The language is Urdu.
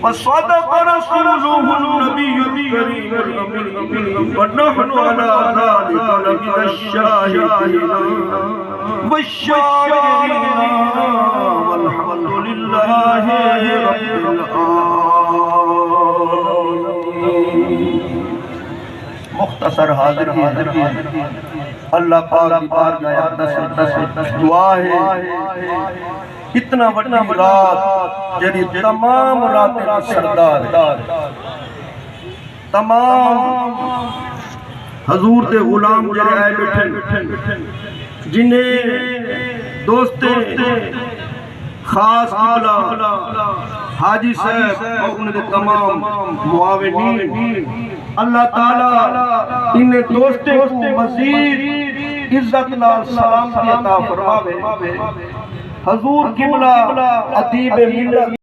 وصدق رسوله النبي الكريم ونحن على ذلك لمن الشاهدين والشاكرين والحمد لله رب العالمين. مختصر حاضر اللہ پاک کی بارگاہ اقدس دعا ہے اتنا بڑی رات جڑی تمام راتیں کا سردار تمام حضور دے غلام جڑے آئے بیٹھے جنہیں دوستے خاص قبلہ حاجی صاحب اور ان کے تمام معاونین اللہ تعالیٰ انہیں دوستے کو مزید عزت نال سلامتی عطا فرماوے. حضور قبلہ ادیب ملت